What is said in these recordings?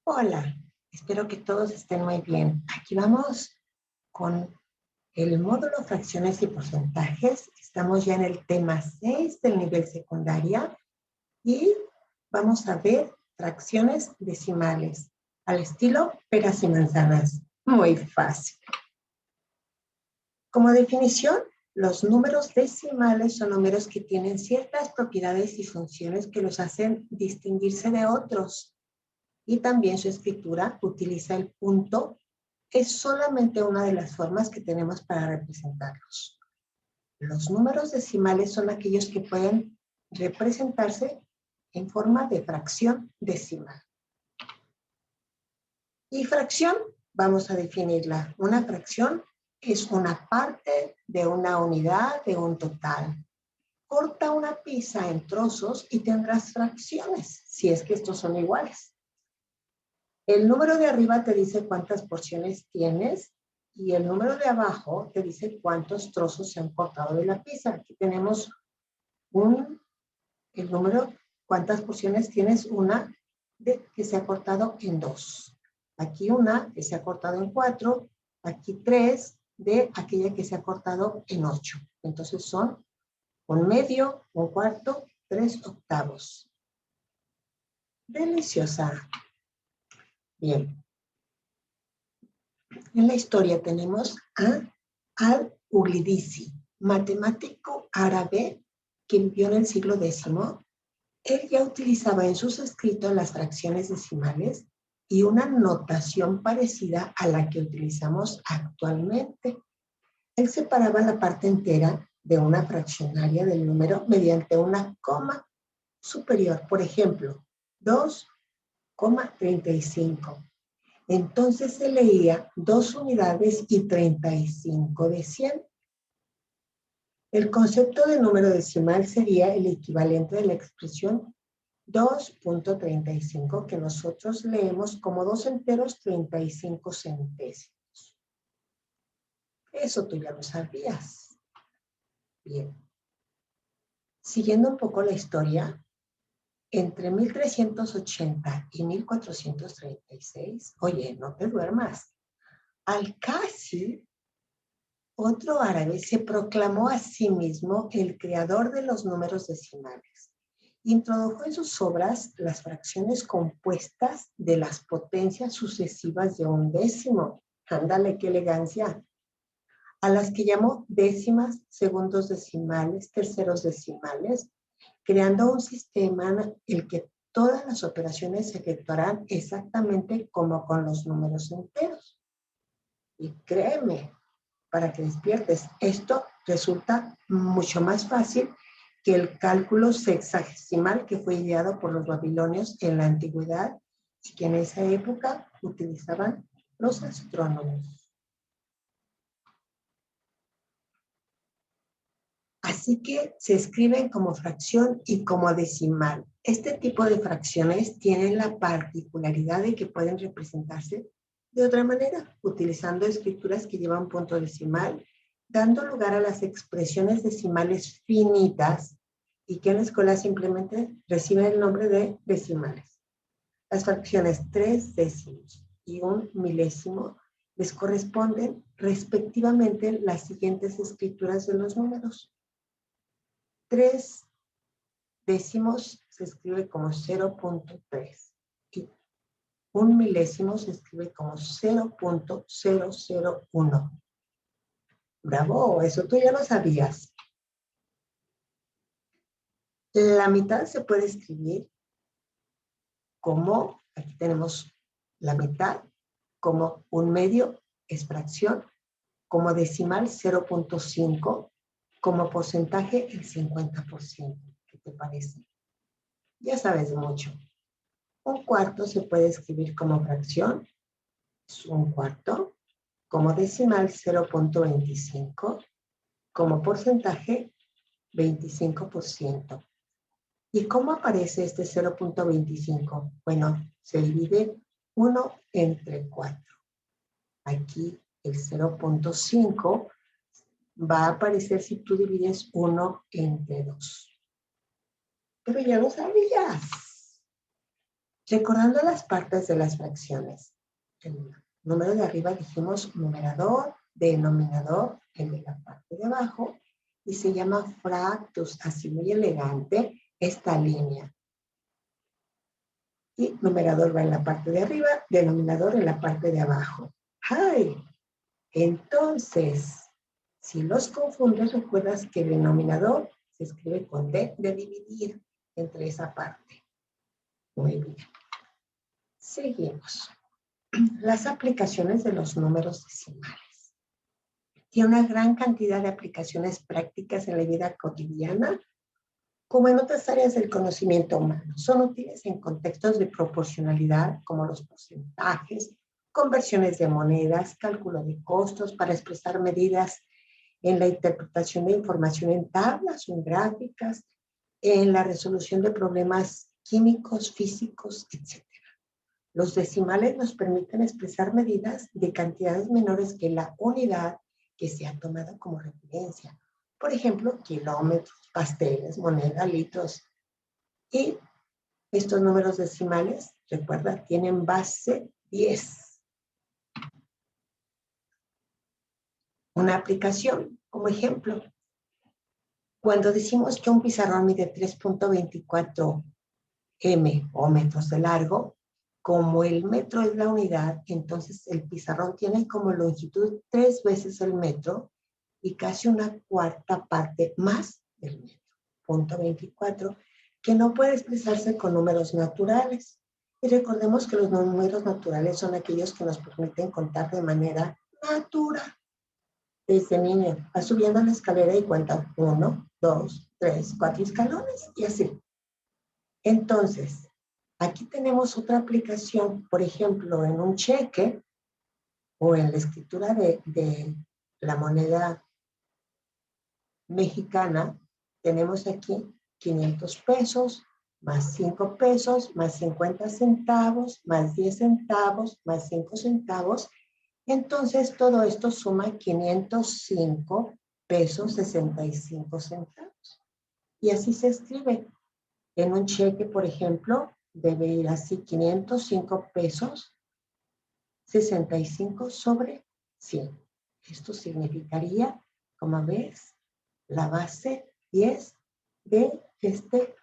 Hola, espero que todos estén muy bien. Aquí vamos con el módulo fracciones y porcentajes. Estamos ya en el tema 6 del nivel secundaria y vamos a ver fracciones decimales al estilo peras y manzanas. Muy fácil. Como definición, los números decimales son números que tienen ciertas propiedades y funciones que los hacen distinguirse de otros. Y también su escritura utiliza el punto, que es solamente una de las formas que tenemos para representarlos. Los números decimales son aquellos que pueden representarse en forma de fracción decimal. Y fracción, vamos a definirla. Una fracción es una parte de una unidad de un total. Corta una pizza en trozos y tendrás fracciones, si es que estos son iguales. El número de arriba te dice cuántas porciones tienes y el número de abajo te dice cuántos trozos se han cortado de la pizza. Aquí tenemos el número, cuántas porciones tienes, una que se ha cortado en 2. Aquí una que se ha cortado en 4, aquí 3 de aquella que se ha cortado en 8. Entonces son 1/2, 1/4, 3/8. Deliciosa. Bien. En la historia tenemos a Al-Uglidisi, matemático árabe que vivió en el siglo X. Él ya utilizaba en sus escritos las fracciones decimales y una notación parecida a la que utilizamos actualmente. Él separaba la parte entera de una fraccionaria del número mediante una coma superior. Por ejemplo, 2,35. Entonces se leía 2 unidades y 35 de 100. El concepto de número decimal sería el equivalente de la expresión 2.35, que nosotros leemos como 2 enteros 35 centésimos. Eso tú ya lo sabías. Bien. Siguiendo un poco la historia, entre 1380 y 1436, oye, no te duermas, Al-Kasi, otro árabe, se proclamó a sí mismo el creador de los números decimales. Introdujo en sus obras las fracciones compuestas de las potencias sucesivas de un décimo. Ándale, qué elegancia. A las que llamó décimas, segundos decimales, terceros decimales, creando un sistema en el que todas las operaciones se efectuarán exactamente como con los números enteros. Y créeme, para que despiertes, esto resulta mucho más fácil que el cálculo sexagesimal que fue ideado por los babilonios en la antigüedad y que en esa época utilizaban los astrónomos. Así que se escriben como fracción y como decimal. Este tipo de fracciones tienen la particularidad de que pueden representarse de otra manera, utilizando escrituras que llevan punto decimal, dando lugar a las expresiones decimales finitas y que en la escuela simplemente reciben el nombre de decimales. Las fracciones 3 décimos y 1 milésimo les corresponden respectivamente las siguientes escrituras de los números. 3 décimos se escribe como 0.3 y 1 milésimo se escribe como 0.001. ¡Bravo! Eso tú ya lo sabías. La mitad se puede escribir como, aquí tenemos la mitad, como 1/2 es fracción, como decimal 0.5, como porcentaje el 50%. ¿Qué te parece? Ya sabes mucho. 1/4 se puede escribir como fracción, es 1/4, como decimal 0.25, como porcentaje 25%. ¿Y cómo aparece este 0.25? Bueno, se divide 1 entre 4. Aquí el 0.5 va a aparecer si tú divides 1 entre 2. Pero ya lo sabías. Recordando las partes de las fracciones. El número de arriba dijimos numerador, denominador, el de la parte de abajo, y se llama fractus, así muy elegante, esta línea. Y numerador va en la parte de arriba, denominador en la parte de abajo. ¡Ay! Entonces, si los confundes, recuerdas que el denominador se escribe con D de dividir entre esa parte. Muy bien. Seguimos. Las aplicaciones de los números decimales. Tiene una gran cantidad de aplicaciones prácticas en la vida cotidiana, como en otras áreas del conocimiento humano. Son útiles en contextos de proporcionalidad, como los porcentajes, conversiones de monedas, cálculo de costos para expresar medidas en la interpretación de información en tablas o en gráficas, en la resolución de problemas químicos, físicos, etc. Los decimales nos permiten expresar medidas de cantidades menores que la unidad que se ha tomado como referencia. Por ejemplo, kilómetros, pasteles, moneda, litros. Y estos números decimales, recuerda, tienen base 10. Una aplicación, como ejemplo, cuando decimos que un pizarrón mide 3.24 m o metros de largo, como el metro es la unidad, entonces el pizarrón tiene como longitud 3 veces el metro y casi una cuarta parte más del metro, 0.24, que no puede expresarse con números naturales. Y recordemos que los números naturales son aquellos que nos permiten contar de manera natural. Desde niño, va subiendo la escalera y cuenta 1, 2, 3, 4 escalones y así. Entonces, aquí tenemos otra aplicación, por ejemplo, en un cheque o en la escritura de la moneda mexicana, tenemos aquí 500 pesos, más 5 pesos, más 50 centavos, más 10 centavos, más 5 centavos. Entonces, todo esto suma 505 pesos 65 centavos. Y así se escribe. En un cheque, por ejemplo, debe ir así 505 pesos 65 sobre 100. Esto significaría, como ves, la base 10 de este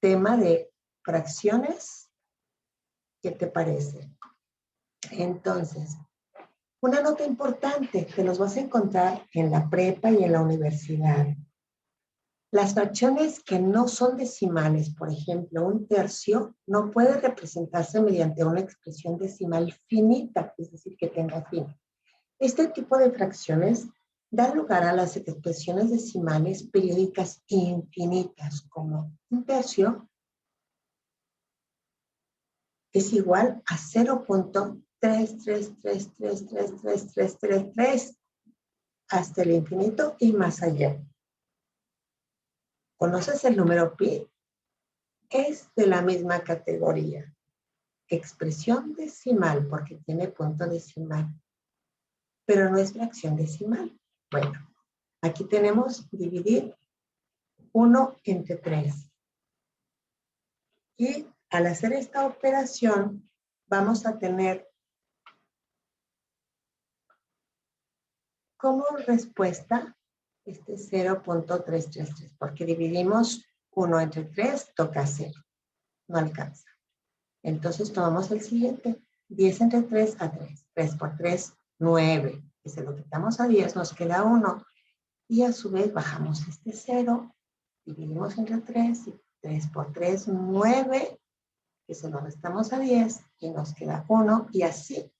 tema de fracciones. ¿Qué te parece? Entonces, una nota importante que los vas a encontrar en la prepa y en la universidad. Las fracciones que no son decimales, por ejemplo, un tercio, no puede representarse mediante una expresión decimal finita, es decir, que tenga fin. Este tipo de fracciones da lugar a las expresiones decimales periódicas infinitas, como un tercio es igual a 0.333333333 hasta el infinito y más allá. ¿Conoces el número pi? Es de la misma categoría. Expresión decimal, porque tiene punto decimal, pero no es fracción decimal. Bueno, aquí tenemos dividir 1 entre 3. Y al hacer esta operación, vamos a tener como respuesta este 0.333, porque dividimos 1 entre 3, toca 0, no alcanza. Entonces tomamos el siguiente, 10 entre 3 a 3, 3 por 3, 9. Y se lo quitamos a 10, nos queda 1. Y a su vez bajamos este 0, dividimos entre 3, y 3 por 3, 9, que se lo restamos a 10 y nos queda 1, y así,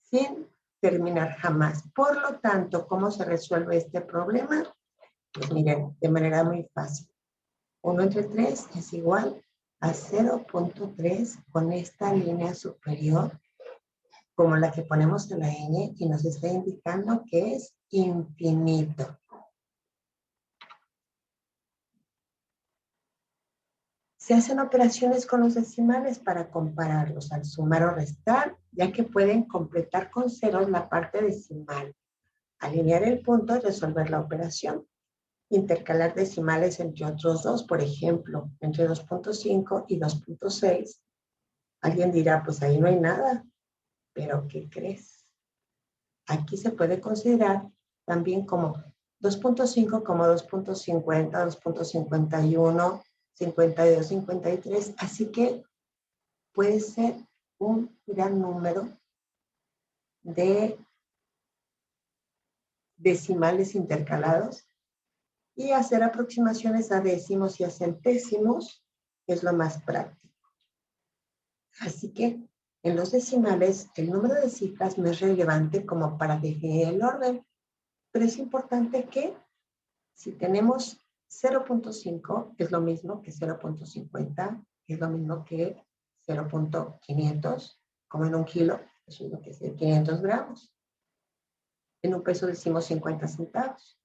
sin terminar jamás. Por lo tanto, ¿cómo se resuelve este problema? Pues miren, de manera muy fácil. 1 entre 3 es igual a 0.3 con esta línea superior, como la que ponemos en la ñ, y nos está indicando que es infinito. Se hacen operaciones con los decimales para compararlos al sumar o restar, ya que pueden completar con ceros la parte decimal, alinear el punto y resolver la operación. intercalar decimales entre otros dos, por ejemplo, entre 2.5 y 2.6. Alguien dirá, pues ahí no hay nada, pero ¿qué crees? Aquí se puede considerar también como 2.5 como 2.50, 2.51, 52, 53, así que puede ser un gran número de decimales intercalados y hacer aproximaciones a décimos y a centésimos es lo más práctico. Así que en los decimales el número de cifras no es relevante como para definir el orden, pero es importante que si tenemos 0.5 es lo mismo que 0.50, es lo mismo que 0.500, como en un kilo, eso es lo que es 500 gramos. En un peso decimos 50 centavos.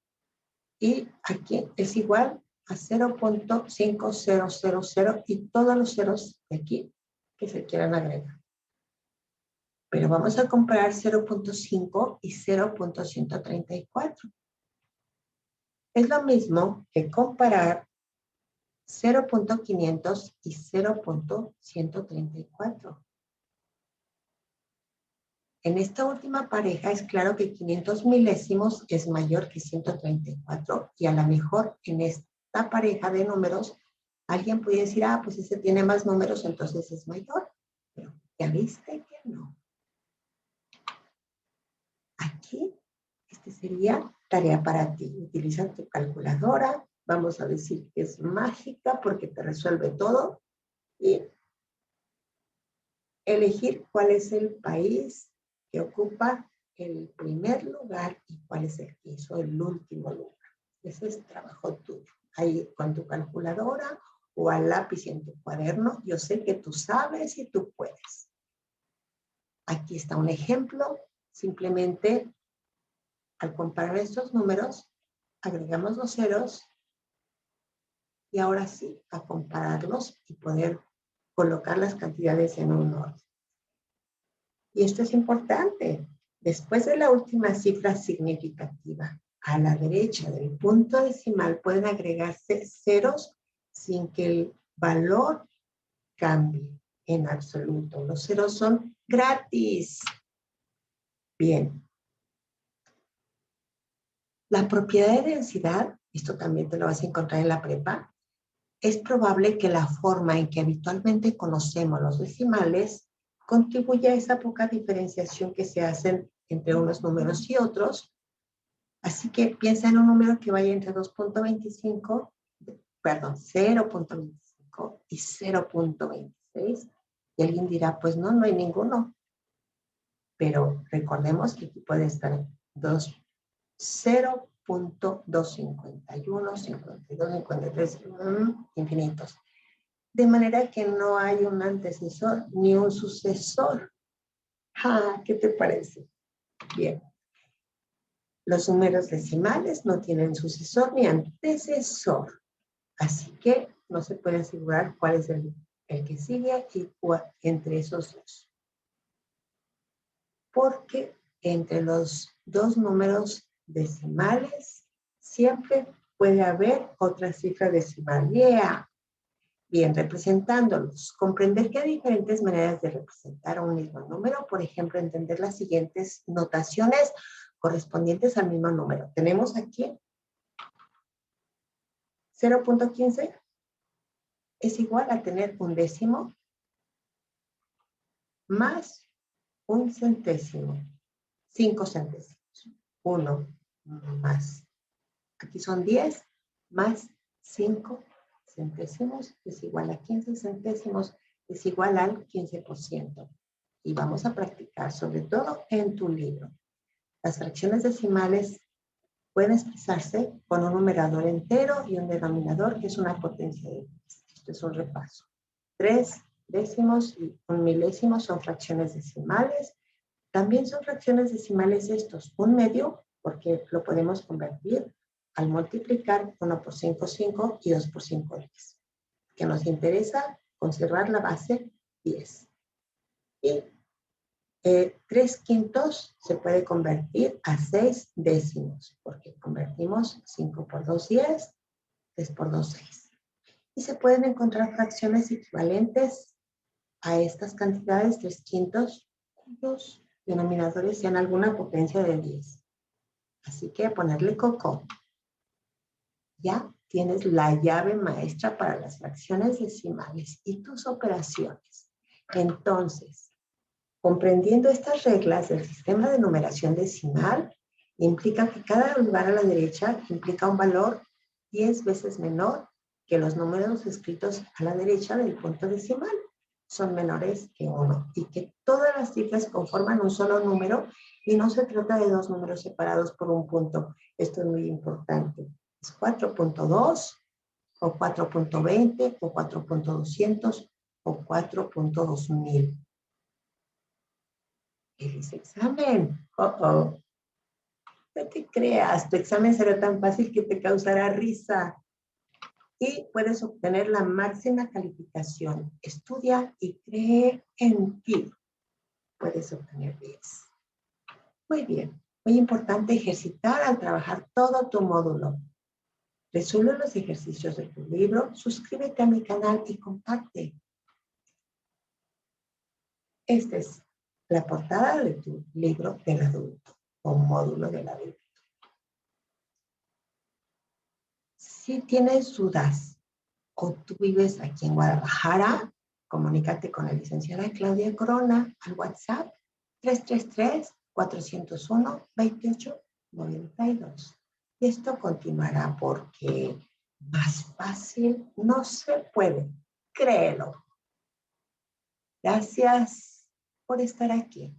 Y aquí es igual a 0.5000 y todos los ceros de aquí que se quieran agregar. Pero vamos a comparar 0.5 y 0.134. Es lo mismo que comparar 0.500 y 0.134. En esta última pareja es claro que 500 milésimos es mayor que 134 y a lo mejor en esta pareja de números alguien puede decir, ah, pues ese tiene más números, entonces es mayor. Pero ya viste que no. Aquí, este sería tarea para ti. Utiliza tu calculadora. Vamos a decir que es mágica porque te resuelve todo. Y elegir cuál es el país que ocupa el primer lugar y cuál es el que hizo el último lugar. Ese es trabajo tuyo. Ahí con tu calculadora o al lápiz en tu cuaderno, yo sé que tú sabes y tú puedes. Aquí está un ejemplo. Simplemente al comparar estos números, agregamos los ceros y ahora sí, a compararlos y poder colocar las cantidades en un orden. Y esto es importante. Después de la última cifra significativa, a la derecha del punto decimal pueden agregarse ceros sin que el valor cambie en absoluto. Los ceros son gratis. Bien. La propiedad de densidad, esto también te lo vas a encontrar en la prepa, es probable que la forma en que habitualmente conocemos los decimales contribuye a esa poca diferenciación que se hacen entre unos números y otros. Así que piensa en un número que vaya entre 0.25 y 0.26. Y alguien dirá, pues no hay ninguno. Pero recordemos que aquí puede estar 0.251, 52, 53, infinitos. De manera que no hay un antecesor ni un sucesor. ¿Qué te parece? Bien. Los números decimales no tienen sucesor ni antecesor. Así que no se puede asegurar cuál es el que sigue y entre esos dos. Porque entre los dos números decimales siempre puede haber otra cifra decimal. Yeah. Bien, representándolos. Comprender que hay diferentes maneras de representar un mismo número. Por ejemplo, entender las siguientes notaciones correspondientes al mismo número. Tenemos aquí 0.15 es igual a tener un décimo más un centésimo. 5 centésimos. 1 más. Aquí son 10 más 5 centésimos es igual a 15 centésimos, es igual al 15%. Y vamos a practicar, sobre todo en tu libro. Las fracciones decimales pueden expresarse con un numerador entero y un denominador que es una potencia de 10. Esto es un repaso. 3 décimos y 1 milésimo son fracciones decimales. También son fracciones decimales estos. 1 medio, porque lo podemos convertir al multiplicar 1 por 5, 5 y 2 por 5, 10. Que nos interesa conservar la base 10. Y 3/5 se puede convertir a 6 décimos, porque convertimos 5 por 2, 10, 3 por 2, 6. Y se pueden encontrar fracciones equivalentes a estas cantidades, 3/5, cuyos denominadores sean alguna potencia de 10. Así que ponerle coco. Ya tienes la llave maestra para las fracciones decimales y tus operaciones. Entonces, comprendiendo estas reglas del sistema de numeración decimal, implica que cada lugar a la derecha implica un valor 10 veces menor que los números escritos a la derecha del punto decimal. Son menores que 1 y que todas las cifras conforman un solo número y no se trata de dos números separados por un punto. Esto es muy importante. Es 4.2 o 4.20 o 4.200 o 4.2000. Feliz examen. No te creas, tu examen será tan fácil que te causará risa. Y puedes obtener la máxima calificación. Estudia y cree en ti. Puedes obtener 10. Muy bien. Muy importante ejercitar al trabajar todo tu módulo. Resuelve los ejercicios de tu libro, suscríbete a mi canal y comparte. Esta es la portada de tu libro del adulto o módulo del adulto. Si tienes dudas o tú vives aquí en Guadalajara, comunícate con la licenciada Claudia Corona al WhatsApp 333-401-2892. Y esto continuará porque más fácil no se puede. Créelo. Gracias por estar aquí.